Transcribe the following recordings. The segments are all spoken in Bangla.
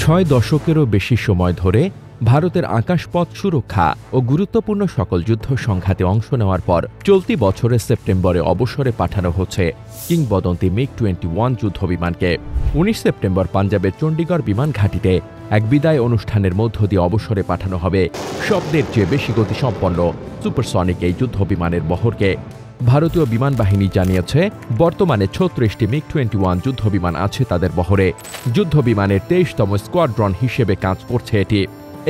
ছয় দশকেরও বেশি সময় ধরে ভারতের আকাশপথ সুরক্ষা ও গুরুত্বপূর্ণ সকল যুদ্ধ সংঘাতে অংশ নেওয়ার পর চলতি বছরের সেপ্টেম্বরে অবসরে পাঠানো হচ্ছে কিংবদন্তি মিগ-21 যুদ্ধবিমানকে। ১৯ সেপ্টেম্বর পাঞ্জাবের চণ্ডীগড় বিমান ঘাঁটিতে এক বিদায় অনুষ্ঠানের মধ্য দিয়ে অবসরে পাঠানো হবে শব্দের চেয়ে বেশি গতিসম্পন্ন সুপারসনিক এই যুদ্ধবিমানের বহরকে। ভারতীয় বিমান বাহিনী জানিয়েছে, বর্তমানে ৩৬টি মিগ-21 যুদ্ধবিমান আছে তাদের বহরে। যুদ্ধবিমানের ২৩তম স্কোয়াড্রন হিসেবে কাজ করছে এটি।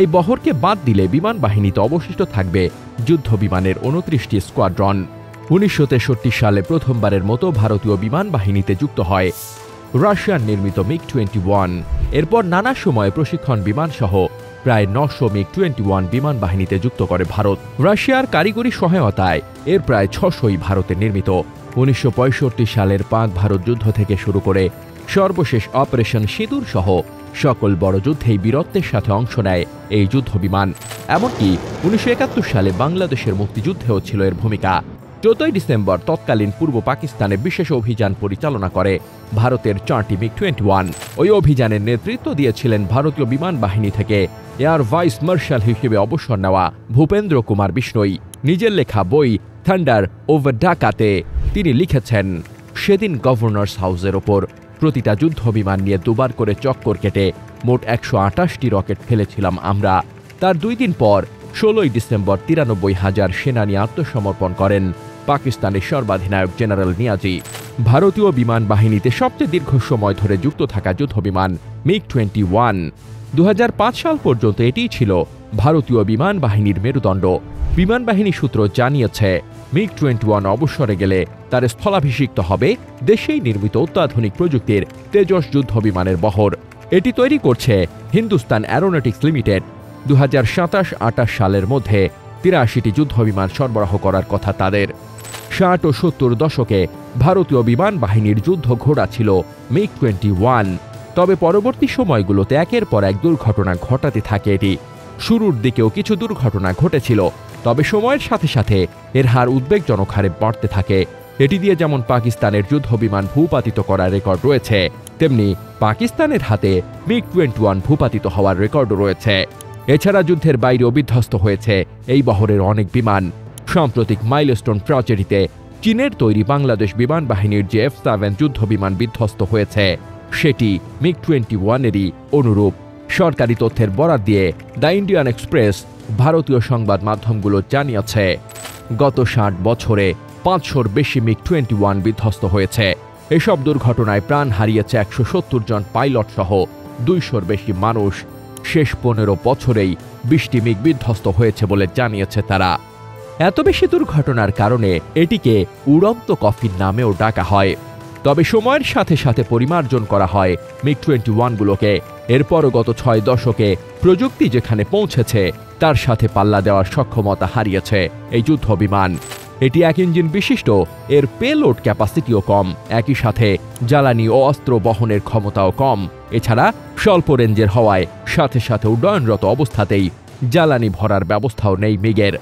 এই বহরকে বাদ দিলে বিমান বাহিনীতে অবশিষ্ট থাকবে যুদ্ধবিমানের ২৯টি স্কোয়াড্রন। ১৯৬৩ সালে প্রথমবারের মতো ভারতীয় বিমান বাহিনীতে যুক্ত হয় রাশিয়ান নির্মিত মিগ-21। এরপর নানা সময়ে প্রশিক্ষণ বিমান সহ প্রায় ৯০০ মিগ-21 বিমান বাহিনীতে যুক্ত করে ভারত। রাশিয়ার কারিগরি সহায়তায় এর প্রায় ৬০০ই ভারতে নির্মিত। ১৯৬৫ সালের পাক ভারত যুদ্ধ থেকে শুরু করে সর্বশেষ অপারেশন সিঁদুর সহ সকল বড় যুদ্ধেই বীরত্বের সাথে অংশ নেয় এই যুদ্ধবিমান। এমনকি ১৯৭১ সালে বাংলাদেশের মুক্তিযুদ্ধেও ছিল এর ভূমিকা। ১৪ ডিসেম্বর তৎকালীন পূর্ব পাকিস্তানে বিশেষ অভিযান পরিচালনা করে ভারতের ৪টি মিগ-21। ওই অভিযানের নেতৃত্ব দিয়েছিলেন ভারতীয় বিমান বাহিনী থেকে এয়ার ভাইস মার্শাল হিসেবে অবসর নেওয়া ভূপেন্দ্র কুমার বিষ্ণোই। নিজের লেখা বই থান্ডার ওভার ঢাকাতে তিনি লিখেছেন, সেদিন গভর্নর্স হাউসের ওপর প্রতিটা যুদ্ধবিমান নিয়ে দুবার করে চক্কর কেটে মোট ১২৮টি রকেট ফেলেছিলাম আমরা। তার ২ দিন পর ১৬ ডিসেম্বর ৯৩,০০০ সেনা নিয়ে আত্মসমর্পণ করেন পাকিস্তানের সর্বাধিনায়ক জেনারেল নিয়াজি। ভারতীয় বিমান বাহিনীতে সবচেয়ে দীর্ঘ সময় ধরে যুক্ত থাকা যুদ্ধবিমান মিগ-21। ২০০৫ সাল পর্যন্ত এটিই ছিল ভারতীয় বিমান বাহিনীর মেরুদণ্ড। বিমান বাহিনী সূত্র জানিয়েছে, মিগ-21 অবসরে গেলে তার স্থলাভিষিক্ত হবে দেশেই নির্মিত অত্যাধুনিক প্রযুক্তির তেজস যুদ্ধবিমানের বহর। এটি তৈরি করছে হিন্দুস্তান অ্যারোনটিক্স লিমিটেড। ২০২৭-২৮ সালের মধ্যে ৮৩টি যুদ্ধবিমান সরবরাহ করার কথা তাদের। ৬০ ও ৭০ দশকে ভারতীয় বিমান বাহিনীর যুদ্ধ ঘোড়া ছিল মিগ-21। তবে পরবর্তী সময়গুলোতে একের পর এক দুর্ঘটনা ঘটাতে থাকে এটি। শুরুর দিকেও কিছু দুর্ঘটনা ঘটেছিল, তবে সময়ের সাথে সাথে এর হার উদ্বেগজনক হারে বাড়তে থাকে। এটি দিয়ে যেমন পাকিস্তানের যুদ্ধবিমান ভূপাতিত করার রেকর্ড রয়েছে, তেমনি পাকিস্তানের হাতে মিগ-21 ভূপাতিত হওয়ার রেকর্ডও রয়েছে। এছাড়া যুদ্ধের বাইরেও বিধ্বস্ত হয়েছে এই বহরের অনেক বিমান। সাম্প্রতিক মাইলস্টোন ট্র্যাজেডিতে চীনের তৈরি বাংলাদেশ বিমান বাহিনীর যে F-7 যুদ্ধবিমান বিধ্বস্ত হয়েছে, সেটি মিগ-21-এরই অনুরূপ। সরকারি তথ্যের বরাত দিয়ে দ্য ইন্ডিয়ান এক্সপ্রেস ভারতীয় সংবাদ মাধ্যমগুলো জানিয়েছে, গত ৬০ বছরে ৫০০-র বেশি মিগ-21 বিধ্বস্ত হয়েছে। এসব দুর্ঘটনায় প্রাণ হারিয়েছে ১৭০ জন পাইলট সহ ২০০-র বেশি মানুষ। শেষ ১৫ বছরেই ২০টি মিগ বিধ্বস্ত হয়েছে বলে জানিয়েছে তারা। এত বেশি দুর্ঘটনার কারণে এটিকে উড়ন্ত কফিন নামেও ডাকা হয়। তবে সময়ের সাথে সাথে পরিমার্জন করা হয় মিগ-21গুলোকে। এরপরও গত ৬ দশকে প্রযুক্তি যেখানে পৌঁছেছে, তার সাথে পাল্লা দেওয়ার সক্ষমতা হারিয়েছে এই যুদ্ধবিমান। এটি এক ইঞ্জিন বিশিষ্ট, এর পেলোড ক্যাপাসিটিও কম, একই সাথে জ্বালানি ও অস্ত্র বহনের ক্ষমতাও কম। এছাড়া স্বল্প রেঞ্জের হওয়ায় সাথে সাথে উড্ডয়নরত অবস্থাতেই জ্বালানি ভরার ব্যবস্থাও নেই মিগের।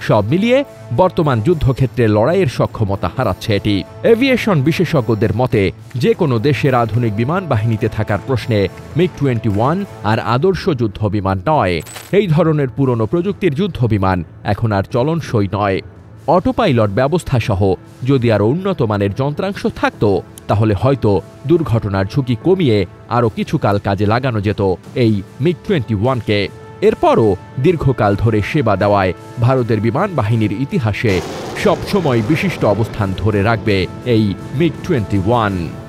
সব মিলিয়ে বর্তমান যুদ্ধক্ষেত্রে লড়াইয়ের সক্ষমতা হারাচ্ছে এটি। এভিয়েশন বিশেষজ্ঞদের মতে, যে কোনো দেশের আধুনিক বিমান বাহিনীতে থাকার প্রশ্নে মিগ-21 আর আদর্শ যুদ্ধবিমান নয়। এই ধরনের পুরনো প্রযুক্তির যুদ্ধবিমান এখন আর চলনসই নয়। অটোপাইলট ব্যবস্থা সহ যদি আরও উন্নত মানের যন্ত্রাংশ থাকত, তাহলে হয়তো দুর্ঘটনার ঝুঁকি কমিয়ে আরও কিছুকাল কাজে লাগানো যেত এই মিগ-21কে। এরপরও দীর্ঘকাল ধরে সেবা দেওয়ায় ভারতের বিমান বাহিনীর ইতিহাসে সবসময় বিশিষ্ট অবস্থান ধরে রাখবে এই মিগ-21।